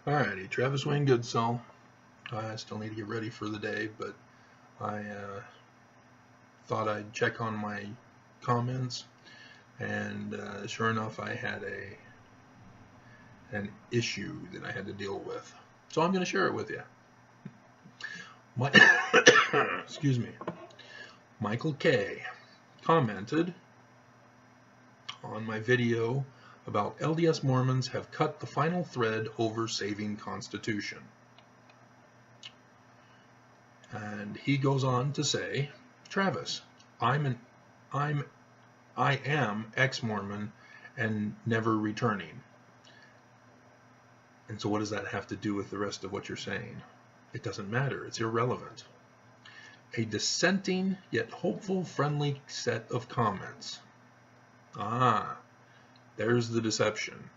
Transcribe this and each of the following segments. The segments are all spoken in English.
Alrighty, Travis Wayne Goodsell. I still need to get ready for the day, but I thought I'd check on my comments, and sure enough, I had an issue that I had to deal with. So I'm going to share it with you. Excuse me. Michael K. commented on my video about LDS Mormons have cut the final thread over saving Constitution. And he goes on to say, Travis, I am ex-Mormon and never returning. And so what does that have to do with the rest of what you're saying? It doesn't matter. It's irrelevant. A dissenting yet hopeful, friendly set of comments. There's the deception,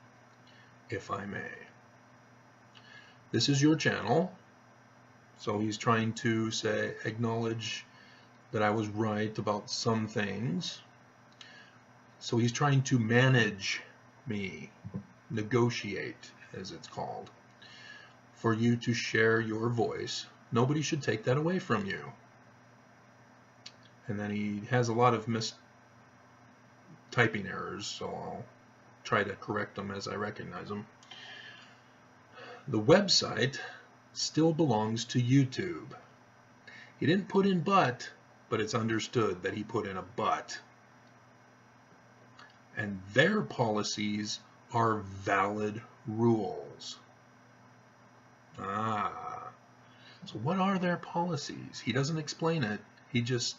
if I may. This is your channel. So he's trying to acknowledge that I was right about some things. So he's trying to manage me, negotiate, as it's called, for you to share your voice. Nobody should take that away from you. And then he has a lot of typing errors, so I'll try to correct them as I recognize them. The website still belongs to YouTube. He didn't put in but it's understood that he put in a but. And their policies are valid rules. So what are their policies? He doesn't explain it. He just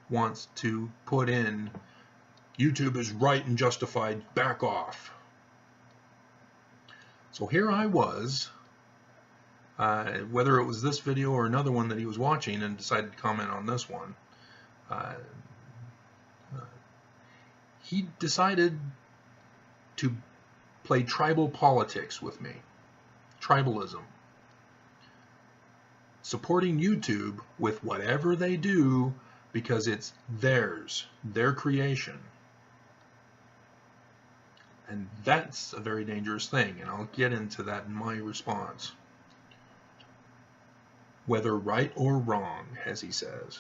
wants to put in YouTube is right and justified, back off. So here I was, whether it was this video or another one that he was watching, and decided to comment on this one. He decided to play tribal politics with me. Tribalism. Supporting YouTube with whatever they do because it's theirs, their creation. And that's a very dangerous thing, and I'll get into that in my response. Whether right or wrong, as he says.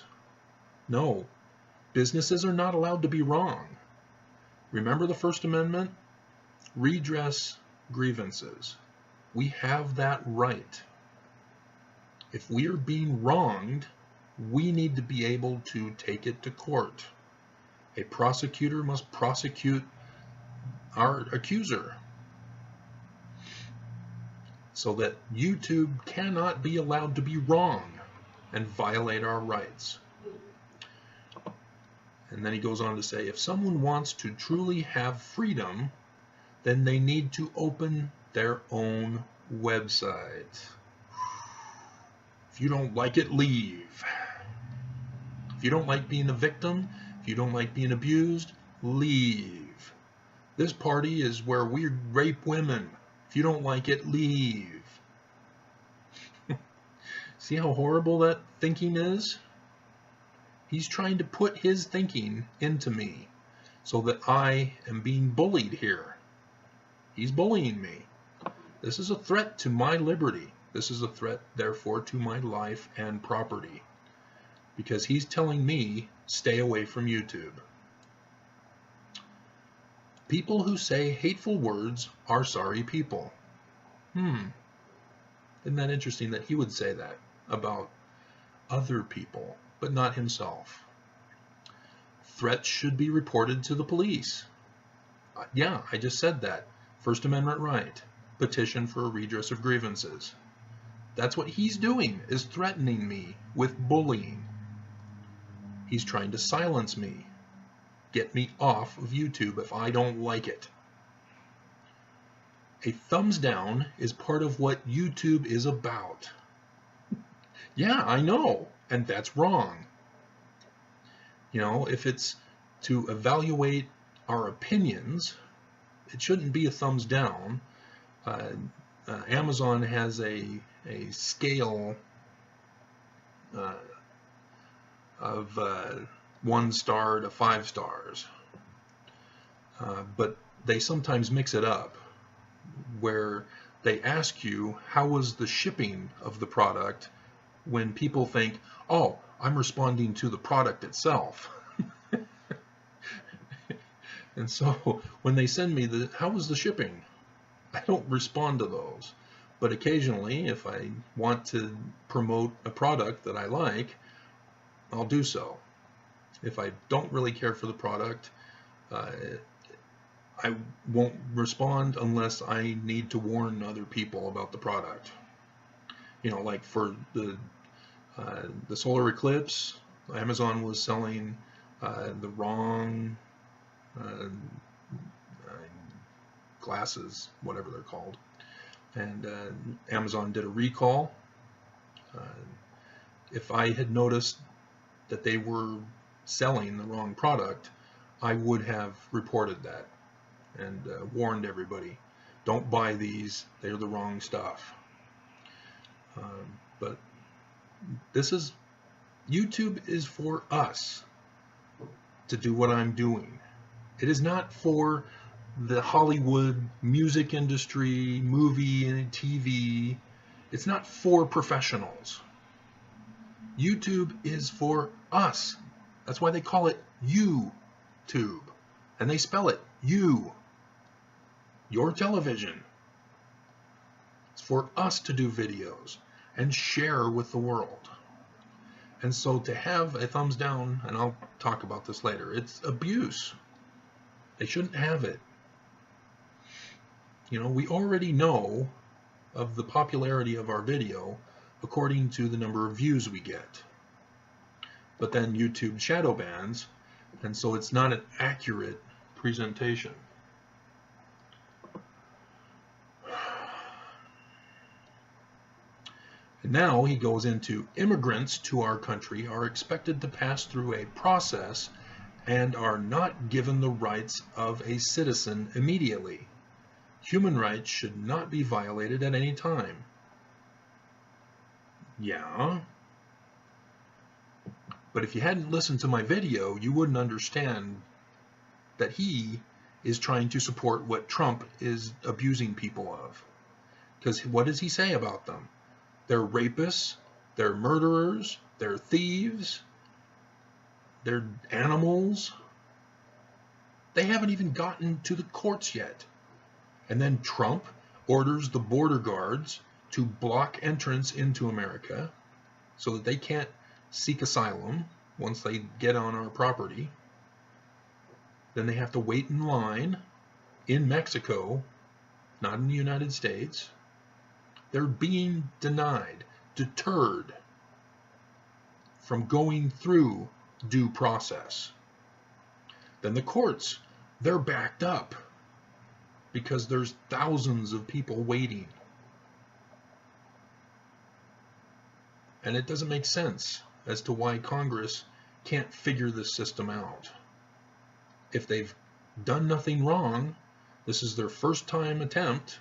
No, businesses are not allowed to be wrong. Remember the First Amendment? Redress grievances. We have that right. If we are being wronged, we need to be able to take it to court. A prosecutor must prosecute our accuser, so that YouTube cannot be allowed to be wrong and violate our rights. And then he goes on to say, if someone wants to truly have freedom, then they need to open their own website. If you don't like it, leave. If you don't like being a victim, if you don't like being abused, leave. This party is where we rape women. If you don't like it, leave. See how horrible that thinking is? He's trying to put his thinking into me so that I am being bullied here. He's bullying me. This is a threat to my liberty. This is a threat, therefore, to my life and property. Because he's telling me, stay away from YouTube. People who say hateful words are sorry people. Isn't that interesting that he would say that about other people, but not himself? Threats should be reported to the police. Yeah, I just said that. First Amendment right. Petition for a redress of grievances. That's what he's doing, is threatening me with bullying. He's trying to silence me. Get me off of YouTube if I don't like it. A thumbs down is part of what YouTube is about. Yeah, I know, and that's wrong. You know, if it's to evaluate our opinions, it shouldn't be a thumbs down. Amazon has a scale of 1 star to 5 stars, but they sometimes mix it up, where they ask you, how was the shipping of the product, when people think, oh, I'm responding to the product itself. And so when they send me the, how was the shipping? I don't respond to those. But occasionally, if I want to promote a product that I like, I'll do so. If I don't really care for the product, I won't respond unless I need to warn other people about the product. You know, like for the solar eclipse, Amazon was selling the wrong glasses, whatever they're called, and Amazon did a recall. If I had noticed that they were selling the wrong product, I would have reported that and warned everybody, don't buy these, they're the wrong stuff. But this is, YouTube is for us to do what I'm doing. It is not for the Hollywood music industry, movie and TV. It's not for professionals. YouTube is for us. That's why they call it YouTube. And they spell it you. Your television. It's for us to do videos and share with the world. And so to have a thumbs down, and I'll talk about this later, it's abuse. They shouldn't have it. You know, we already know of the popularity of our video according to the number of views we get. But then YouTube shadow bans, and so it's not an accurate presentation. And now he goes into, immigrants to our country are expected to pass through a process and are not given the rights of a citizen immediately. Human rights should not be violated at any time. Yeah. But if you hadn't listened to my video, you wouldn't understand that he is trying to support what Trump is abusing people of. Because what does he say about them? They're rapists, they're murderers, they're thieves, they're animals. They haven't even gotten to the courts yet. And then Trump orders the border guards to block entrance into America so that they can't seek asylum once they get on our property. Then they have to wait in line in Mexico, not in the United States. They're being denied, deterred from going through due process. Then the courts, they're backed up because there's thousands of people waiting. And it doesn't make sense as to why Congress can't figure this system out. If they've done nothing wrong, this is their first time attempt,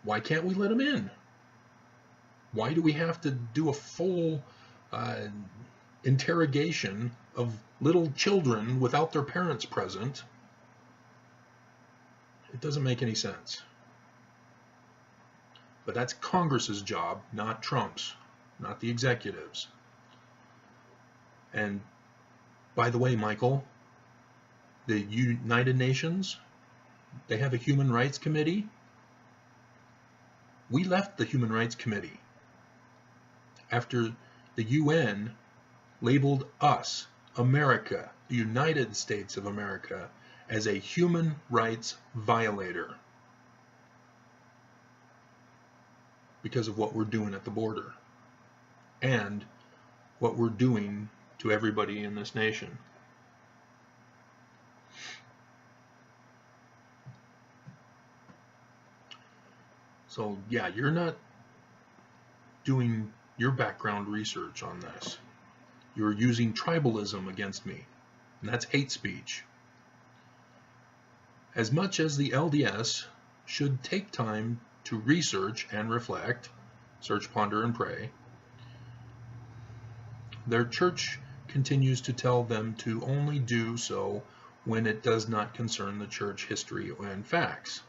why can't we let them in? Why do we have to do a full interrogation of little children without their parents present? It doesn't make any sense. But that's Congress's job, not Trump's, not the executives. And by the way, Michael, the United Nations, they have a Human Rights Committee. We left the Human Rights Committee after the UN labeled us, America, the United States of America, as a human rights violator because of what we're doing at the border and what we're doing to everybody in this nation. So yeah, you're not doing your background research on this. You're using tribalism against me, and that's hate speech. As much as the LDS should take time to research and reflect, search, ponder, and pray, their church continues to tell them to only do so when it does not concern the church history and facts.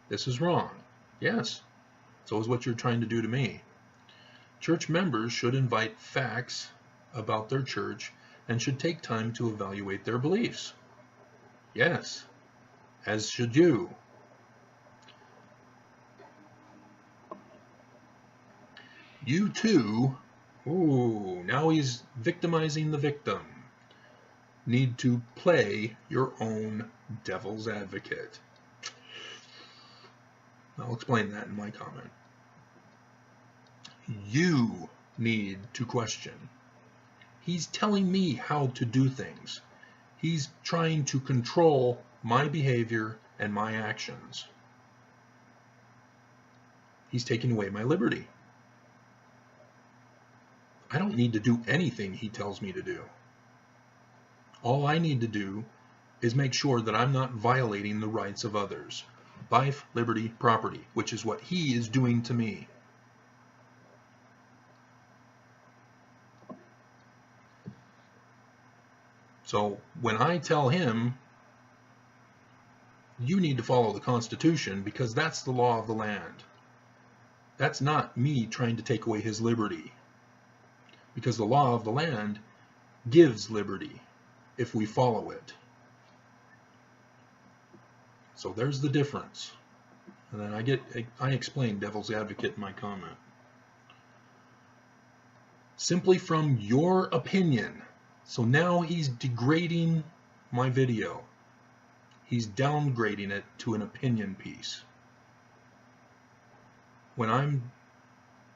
This is wrong. Yes, So is what you're trying to do to me. Church members should invite facts about their church and should take time to evaluate their beliefs. Yes, as should you. You too, ooh, now he's victimizing the victim, need to play your own devil's advocate. I'll explain that in my comment. You need to question. He's telling me how to do things. He's trying to control my behavior and my actions. He's taking away my liberty. I don't need to do anything he tells me to do. All I need to do is make sure that I'm not violating the rights of others. Life, liberty, property, which is what he is doing to me. So when I tell him, you need to follow the Constitution because that's the law of the land, that's not me trying to take away his liberty. Because the law of the land gives liberty if we follow it. So there's the difference. And then I explain devil's advocate in my comment. Simply from your opinion. So now he's degrading my video. He's downgrading it to an opinion piece. When I'm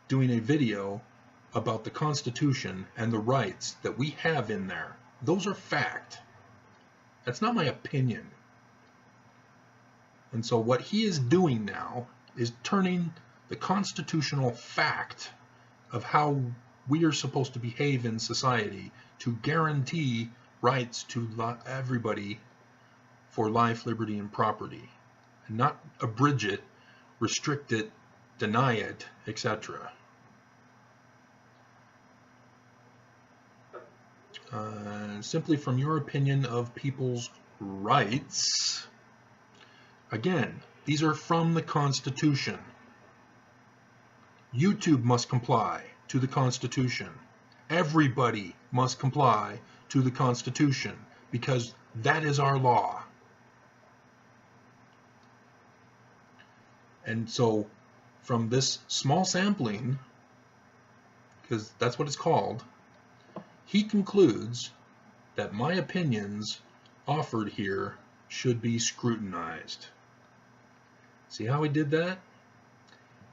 doing a video about the Constitution and the rights that we have in there, those are fact. That's not my opinion. And so what he is doing now is turning the constitutional fact of how we are supposed to behave in society to guarantee rights to everybody for life, liberty, and property, and not abridge it, restrict it, deny it, etc. Simply from your opinion of people's rights. Again, these are from the Constitution. YouTube must comply to the Constitution. Everybody must comply to the Constitution because that is our law. And so from this small sampling, because that's what it's called, he concludes that my opinions offered here should be scrutinized. See how he did that?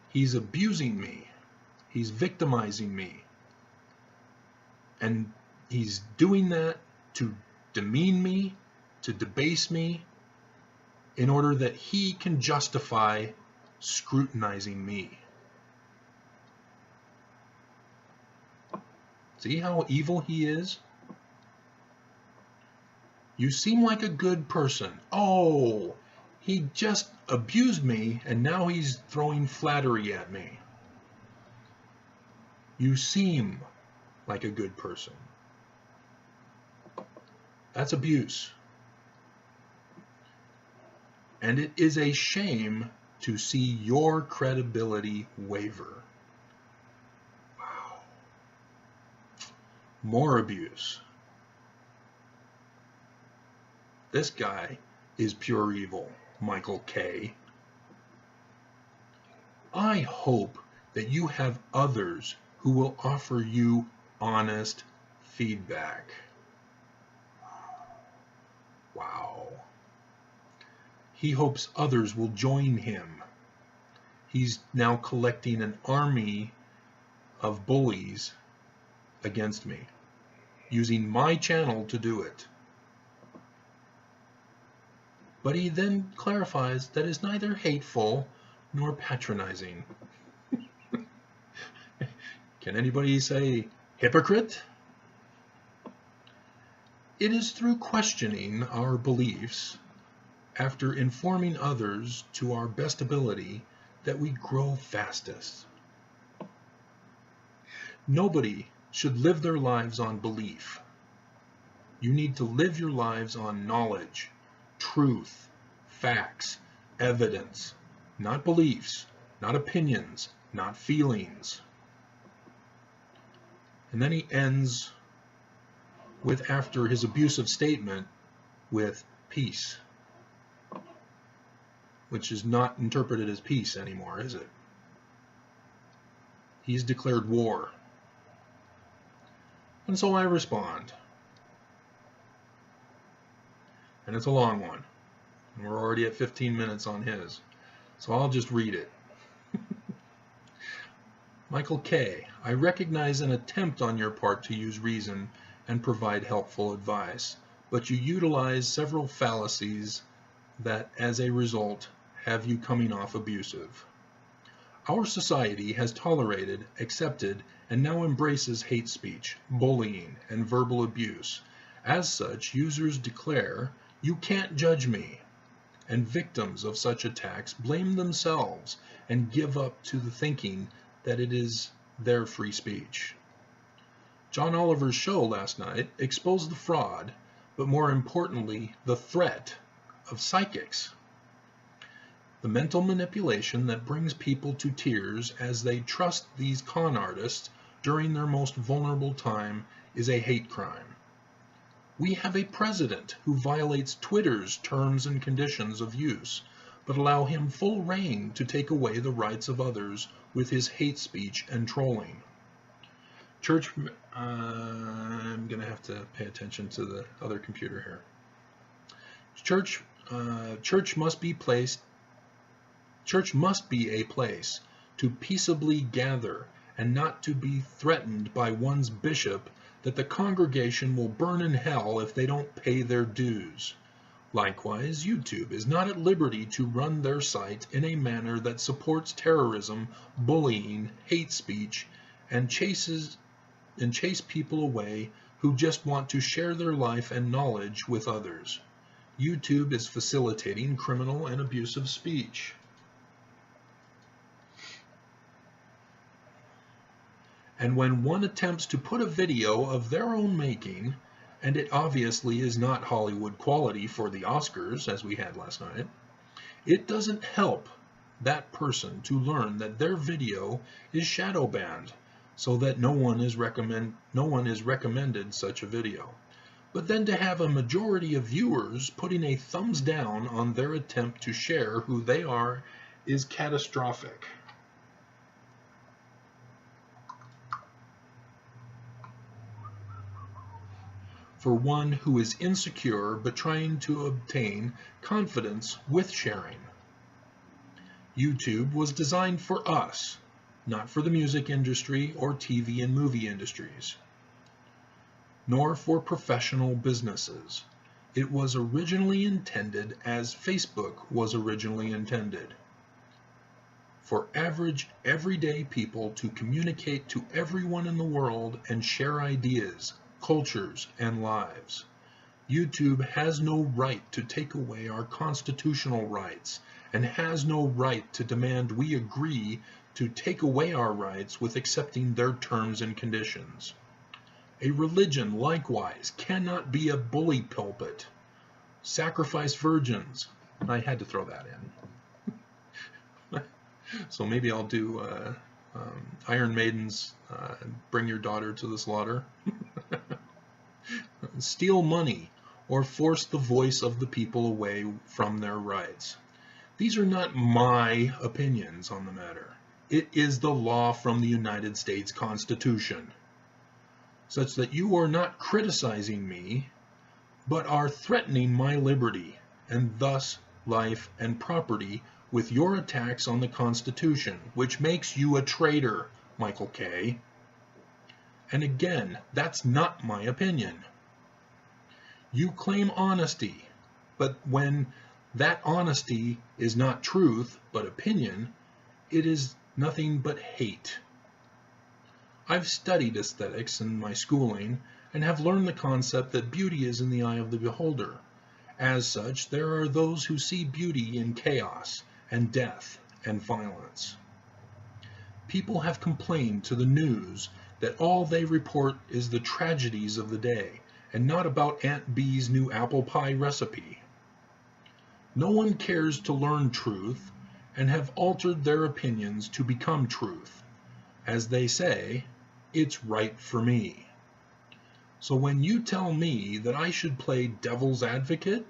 He's abusing me. He's victimizing me. And he's doing that to demean me, to debase me, in order that he can justify scrutinizing me. See how evil he is? You seem like a good person. Oh, he just abused me and now he's throwing flattery at me. You seem like a good person. That's abuse. And it is a shame to see your credibility waver. Wow. More abuse. This guy is pure evil, Michael K. I hope that you have others who will offer you honest feedback. Wow. He hopes others will join him. He's now collecting an army of bullies against me, using my channel to do it. But he then clarifies that it's neither hateful nor patronizing. Can anybody say hypocrite? It is through questioning our beliefs, after informing others to our best ability, that we grow fastest. Nobody should live their lives on belief. You need to live your lives on knowledge, truth, facts, evidence, not beliefs, not opinions, not feelings. And then he ends with, after his abusive statement, with peace, which is not interpreted as peace anymore, is it? He's declared war. And so I respond. And it's a long one. And we're already at 15 minutes on his. So I'll just read it. Michael K., I recognize an attempt on your part to use reason and provide helpful advice, but you utilize several fallacies that, as a result, have you coming off abusive. Our society has tolerated, accepted, and now embraces hate speech, bullying, and verbal abuse. As such, users declare, "You can't judge me," and victims of such attacks blame themselves and give up to the thinking that it is their free speech. John Oliver's show last night exposed the fraud, but more importantly, the threat of psychics. The mental manipulation that brings people to tears as they trust these con artists during their most vulnerable time is a hate crime. We have a president who violates Twitter's terms and conditions of use, but allow him full reign to take away the rights of others with his hate speech and trolling. Church, I'm going to have to pay attention to the other computer here. Church must be a place to peaceably gather and not to be threatened by one's bishop that the congregation will burn in hell if they don't pay their dues. Likewise, YouTube is not at liberty to run their site in a manner that supports terrorism, bullying, hate speech, and chase people away who just want to share their life and knowledge with others. YouTube is facilitating criminal and abusive speech. And when one attempts to put a video of their own making, and it obviously is not Hollywood quality for the Oscars, as we had last night, it doesn't help that person to learn that their video is shadow banned, so that no one is recommended such a video. But then to have a majority of viewers putting a thumbs down on their attempt to share who they are is catastrophic. For one who is insecure but trying to obtain confidence with sharing. YouTube was designed for us, not for the music industry or TV and movie industries, nor for professional businesses. It was originally intended as Facebook was originally intended, for average, everyday people to communicate to everyone in the world and share ideas, cultures, and lives. YouTube has no right to take away our constitutional rights and has no right to demand we agree to take away our rights with accepting their terms and conditions. A religion, likewise, cannot be a bully pulpit. Sacrifice virgins. I had to throw that in. So maybe I'll do Iron Maiden's Bring Your Daughter to the Slaughter. Steal money or force the voice of the people away from their rights. These are not my opinions on the matter. It is the law from the United States Constitution, such that you are not criticizing me, but are threatening my liberty, and thus life and property, with your attacks on the Constitution, which makes you a traitor, Michael K. And again, that's not my opinion. You claim honesty, but when that honesty is not truth, but opinion, it is nothing but hate. I've studied aesthetics in my schooling and have learned the concept that beauty is in the eye of the beholder. As such, there are those who see beauty in chaos and death and violence. People have complained to the news that all they report is the tragedies of the day and not about Aunt Bee's new apple pie recipe. No one cares to learn truth, and have altered their opinions to become truth. As they say, it's right for me. So when you tell me that I should play devil's advocate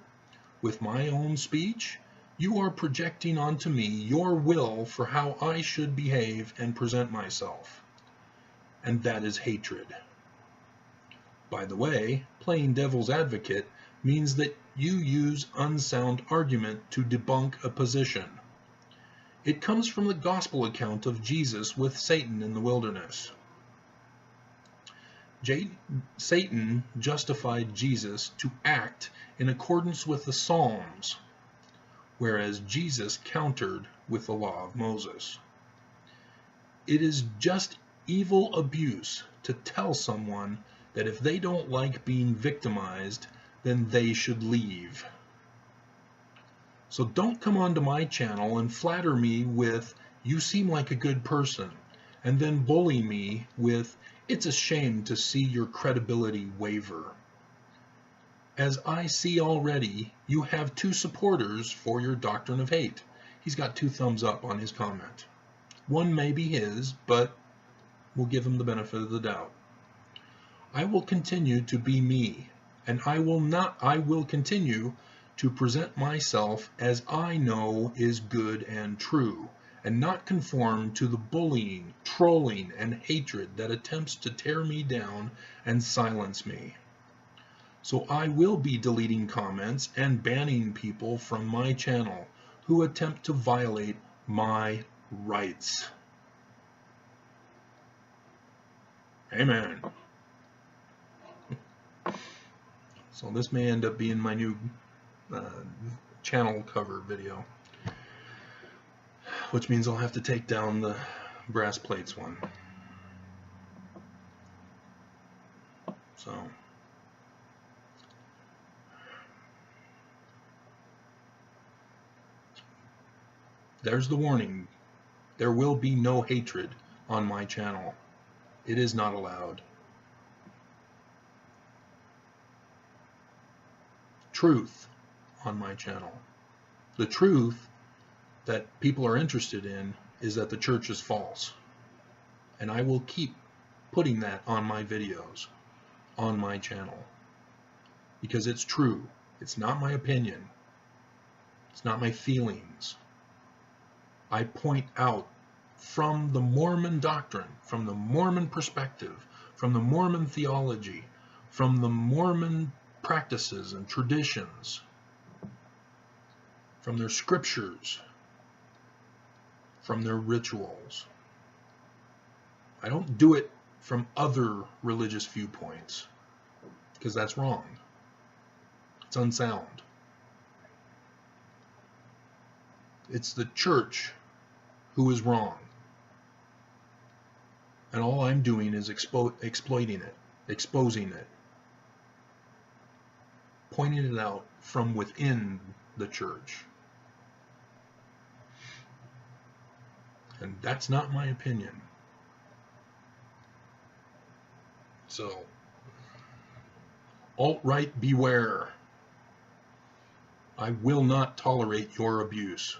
with my own speech, you are projecting onto me your will for how I should behave and present myself. And that is hatred. By the way, playing devil's advocate means that you use unsound argument to debunk a position. It comes from the gospel account of Jesus with Satan in the wilderness. Satan justified Jesus to act in accordance with the Psalms, whereas Jesus countered with the law of Moses. It is just evil abuse to tell someone that if they don't like being victimized, then they should leave. So don't come onto my channel and flatter me with, "You seem like a good person," and then bully me with, "It's a shame to see your credibility waver." As I see already, you have 2 supporters for your doctrine of hate. He's got 2 thumbs up on his comment. One may be his, but we'll give him the benefit of the doubt. I will continue to be me, and I will continue to present myself as I know is good and true, and not conform to the bullying, trolling, and hatred that attempts to tear me down and silence me. So I will be deleting comments and banning people from my channel who attempt to violate my rights. Amen. So this may end up being my new channel cover video, which means I'll have to take down the brass plates one. So there's the warning. There will be no hatred on my channel. It is not allowed. Truth on my channel. The truth that people are interested in is that the church is false. And I will keep putting that on my videos, on my channel. Because it's true. It's not my opinion. It's not my feelings. I point out from the Mormon doctrine, from the Mormon perspective, from the Mormon theology, from the Mormon practices and traditions, from their scriptures, from their rituals. I don't do it from other religious viewpoints, because that's wrong. It's unsound. It's the church who is wrong. And all I'm doing is exploiting it, exposing it, pointing it out from within the church. And that's not my opinion. So, alt-right beware. I will not tolerate your abuse.